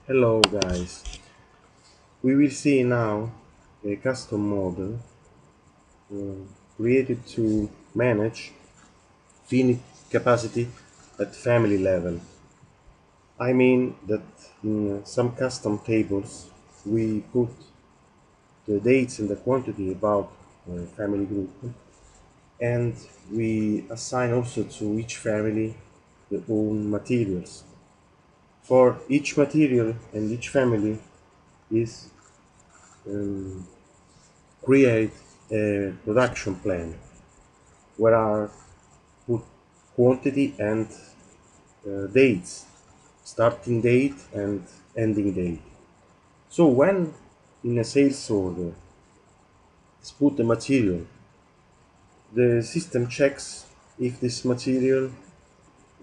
Hello guys, we will see now a custom model uh, created to manage finite capacity at family level. I mean that in some custom tables we put the dates and the quantity about family group, and we assign also to each family the own materials. For each material and each family is um, create a production plan where are put quantity and dates, starting date and ending date. So when in a sales order is put the material, the system checks if this material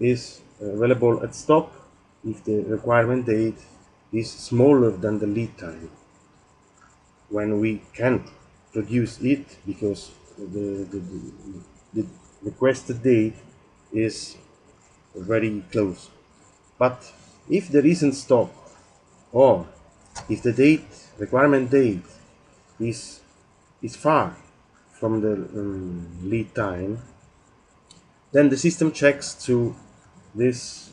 is available at stock, if the requirement date is smaller than the lead time, when we can't produce it because the requested date is very close. But if there isn't stock, or if the date requirement date is is far from the lead time, then the system checks to this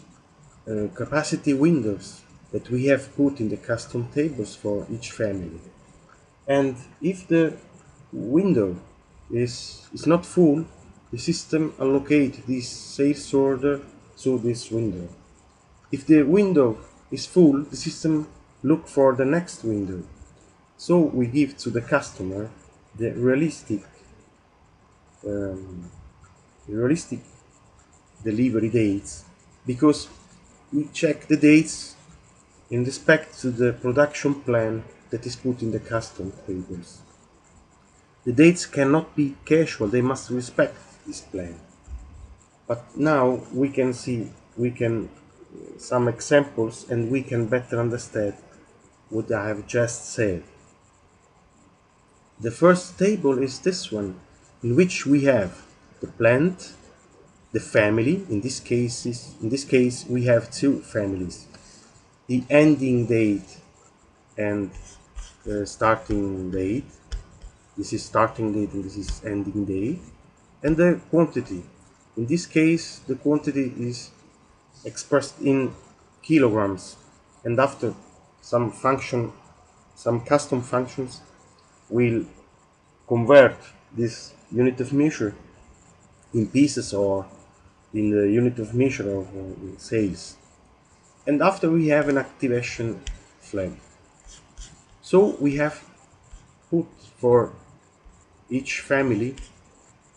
capacity windows that we have put in the custom tables for each family. And if the window is not full, the system allocate this sales order to this window. If the window is full, the system look for the next window. So we give to the customer the um, realistic delivery dates, because we check the dates in respect to the production plan that is put in the custom tables. The dates cannot be casual, they must respect this plan. But now we can see, we can some examples, and we can better understand what I have just said. The first table is this one, in which we have the plant, the family. In this case we have two families. The ending date and the starting date. This is starting date and this is ending date. And the quantity. In this case, the quantity is expressed in kilograms. And after some function, some custom functions will convert this unit of measure in pieces or in the unit of measure of sales. And after we have an activation flag. So we have put for each family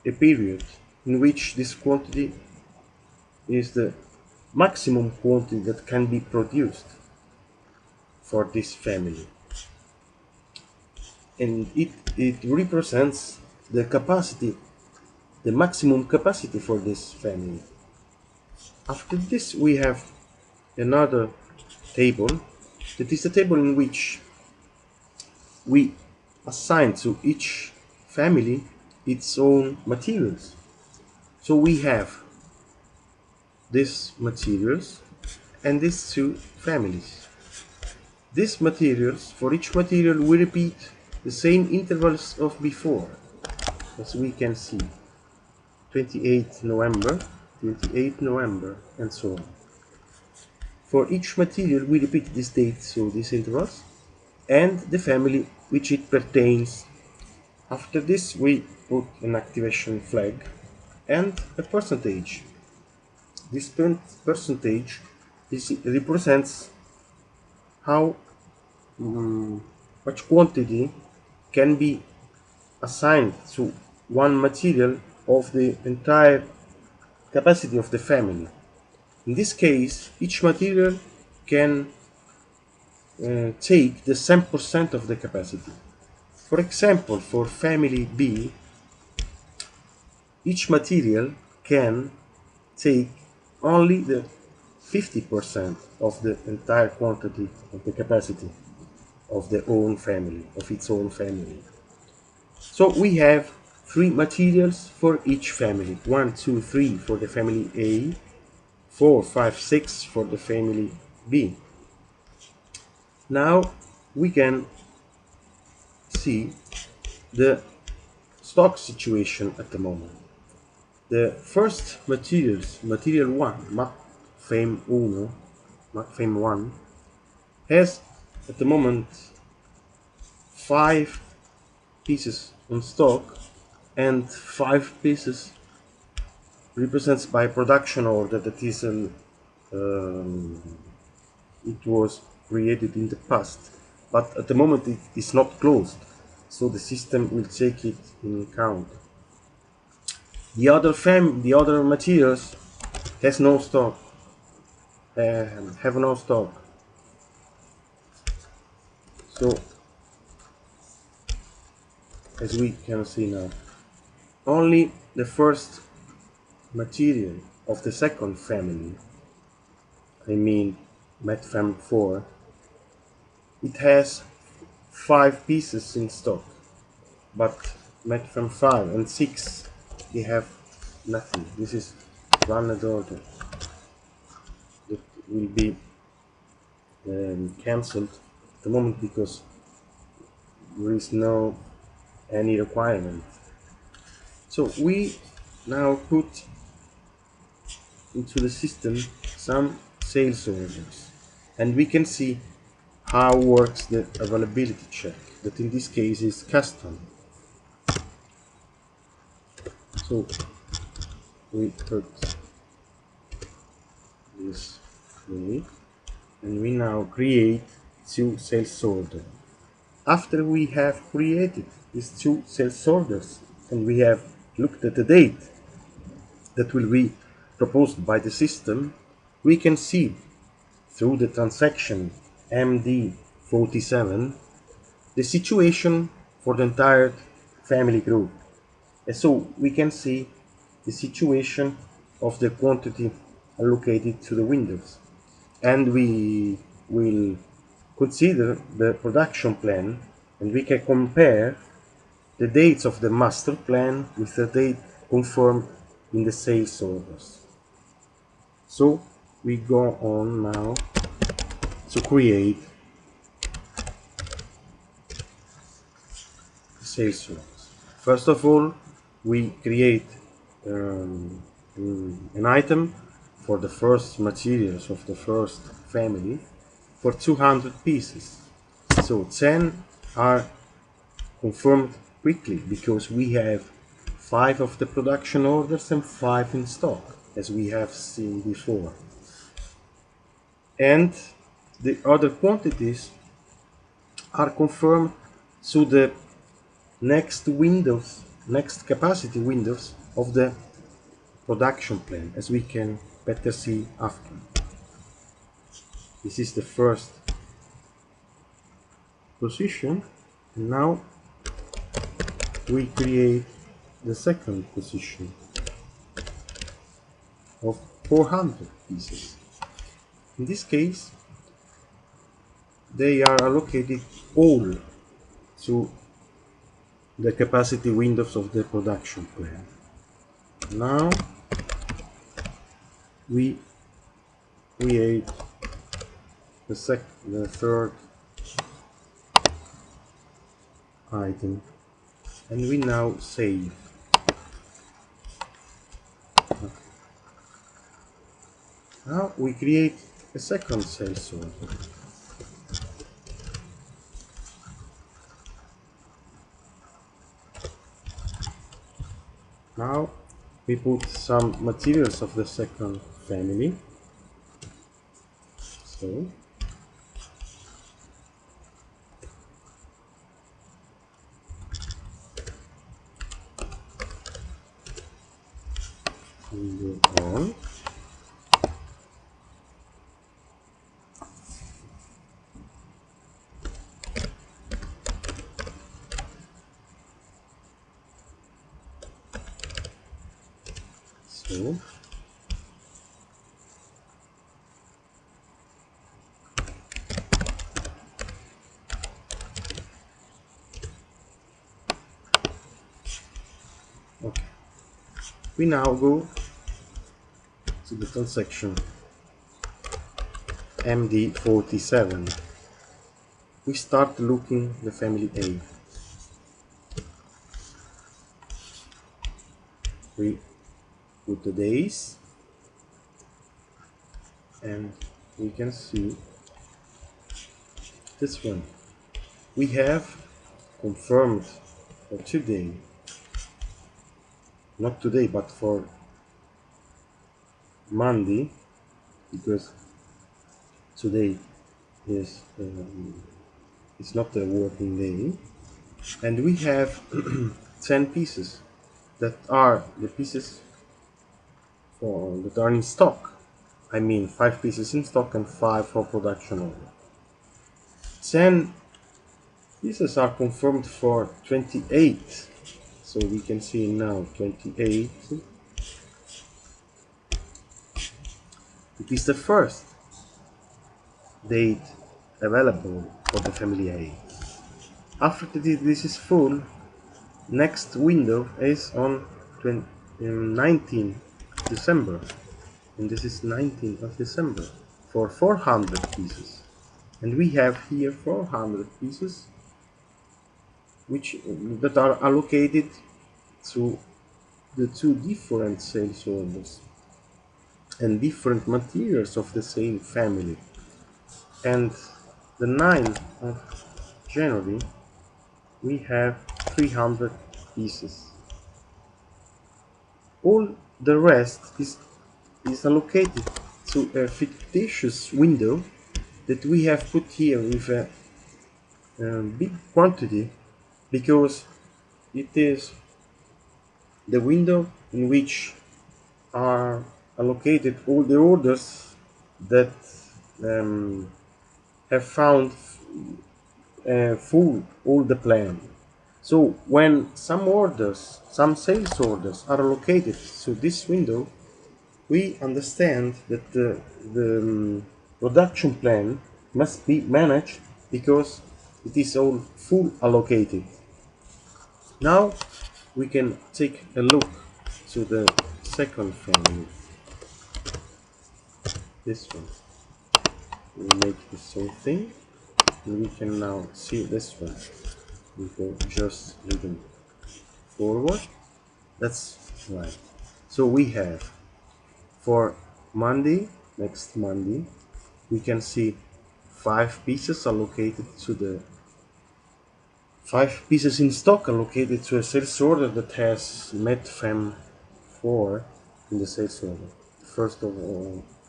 a period in which this quantity is the maximum quantity that can be produced for this family. And it represents the capacity, the maximum capacity for this family. After this we have another table, that is a table in which we assign to each family its own materials. So we have these materials and these two families. These materials, for each material we repeat the same intervals of before, as we can see, 28 November, 28 November, and so on. For each material we repeat this date, so these intervals, and the family which it pertains. After this we put an activation flag and a percentage. This percentage represents how much quantity can be assigned to one material of the entire capacity of the family. In this case, each material can take the same percent of the capacity. For example, for family B, each material can take only the 50% of the entire quantity of the capacity of the own family, of its own family. So we have three materials for each family: 1, 2, 3 for the family A, 4, 5, 6 for the family B. Now we can see the stock situation at the moment. The first materials, material 1, MAC 1, has at the moment 5 pieces on stock, and 5 pieces represents by production order that is it was created in the past, but at the moment it is not closed, so the system will take it in account. The other materials has no stock, have no stock. So as we can see now, only the first material of the second family, I mean metfam 4, it has 5 pieces in stock, but metfam 5 and 6 they have nothing. This is one order that will be cancelled at the moment because there is no any requirement. So we now put into the system some sales orders, and we can see how works the availability check, that in this case is custom. So we put this way, and we now create 2 sales orders. After we have created these 2 sales orders and we have looked at the date that will be proposed by the system, we can see through the transaction MD47 the situation for the entire family group. And so we can see the situation of the quantity allocated to the windows, and we will consider the production plan, and we can compare the dates of the master plan with the date confirmed in the sales orders. So we go on now to create the sales orders. First of all, we create an item for the first materials of the first family for 200 pieces. So 10 are confirmed quickly because we have 5 of the production orders and 5 in stock, as we have seen before. And the other quantities are confirmed to the next windows, next capacity windows of the production plan, as we can better see after. This is the first position, and now we create the second position of 400 pieces. In this case, they are allocated all to the capacity windows of the production plan. Now we create the third item, and we now save. Now we create a second sales order. Now we put some materials of the second family. So we go on. So okay. We now go to the transaction MD47, we start looking the family A. We put the days, and we can see this one. We have confirmed for today, not today, but for Monday, because today is it's not a working day, and we have 10 pieces that are the pieces that are in stock. I mean 5 pieces in stock and 5 for production order. 10 pieces are confirmed for 28, so we can see now 28. It is the first date available for the family A. After this is full, next window is on 19th December, and this is 19th of December for 400 pieces, and we have here 400 pieces which that are allocated to the two different sales orders and different materials of the same family. And the 9th of January we have 300 pieces. All the rest is allocated to a fictitious window that we have put here with a big quantity, because it is the window in which are allocated all the orders that have found full all the plan. So when some sales orders are allocated to this window, we understand that the production plan must be managed because it is all full allocated. Now we can take a look to the second family. This one. We make the same thing, and we can now see this one. We go just moving forward. That's right. So we have for Monday, next Monday, we can see 5 pieces allocated to the 5 pieces in stock allocated to a sales order that has metfem 4 in the sales order.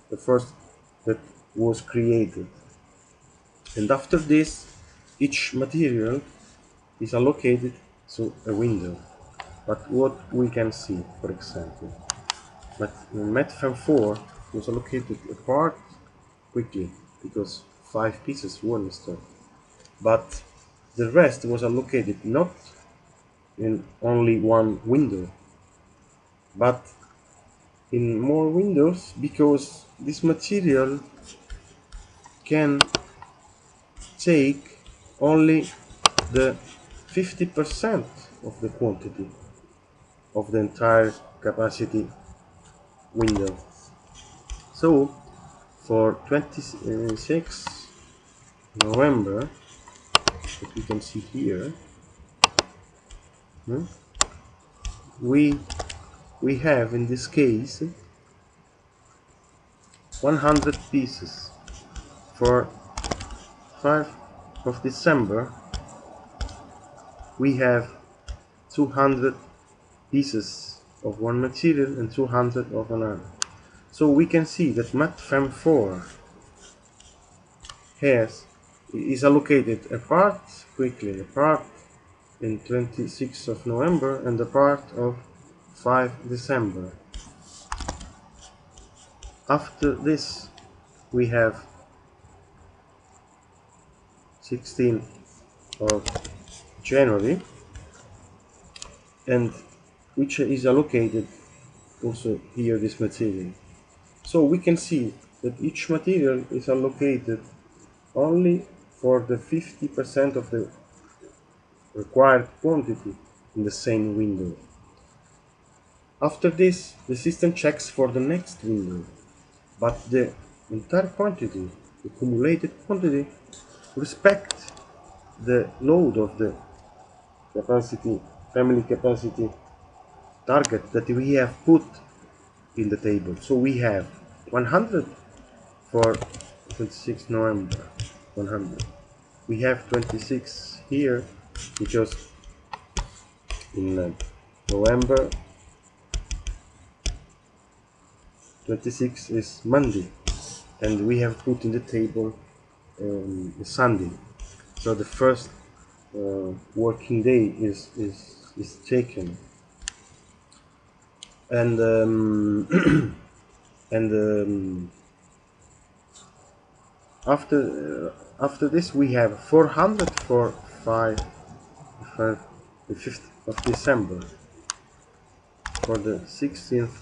The first that was created. And after this, each material is allocated to a window. But what we can see, for example, metfem 4 was allocated apart quickly because 5 pieces were in stock. But the rest was allocated not in only one window, but in more windows, because this material can take only the 50% of the quantity of the entire capacity window. So for 26 November, that we can see here, we have in this case 100 pieces. For 5 of December we have 200 pieces of one material and 200 of another. So we can see that metfem 4 is allocated a part quickly, a part in 26th of November and a part of 5 December. After this we have 16th of January, and which is allocated also here this material. So we can see that each material is allocated only for the 50% of the required quantity in the same window. After this, the system checks for the next window, but the entire quantity, the accumulated quantity, respect the load of the capacity, family capacity target that we have put in the table. So we have 100 for 26 November, 100. We have 26 here because in November 26 is Monday, and we have put in the table Sunday. So the first working day is taken, and and after this we have 400 for the 5th of December. For the 16th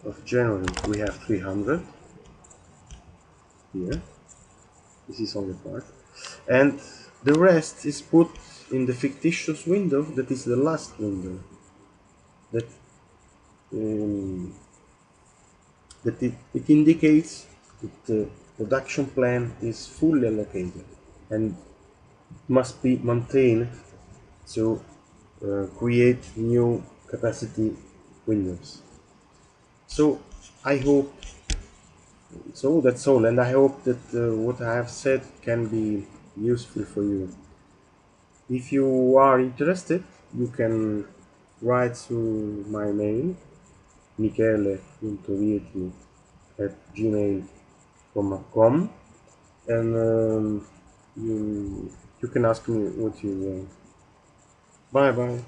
of January we have 300 here. This is only part, and the rest is put in the fictitious window that is the last window that um, it indicates that the production plan is fully allocated and must be maintained to create new capacity windows. So I hope so that's all, and I hope that what I have said can be useful for you. If you are interested, you can write to my mail michele.vieti@gmail.com, and you can ask me what you want. Bye bye.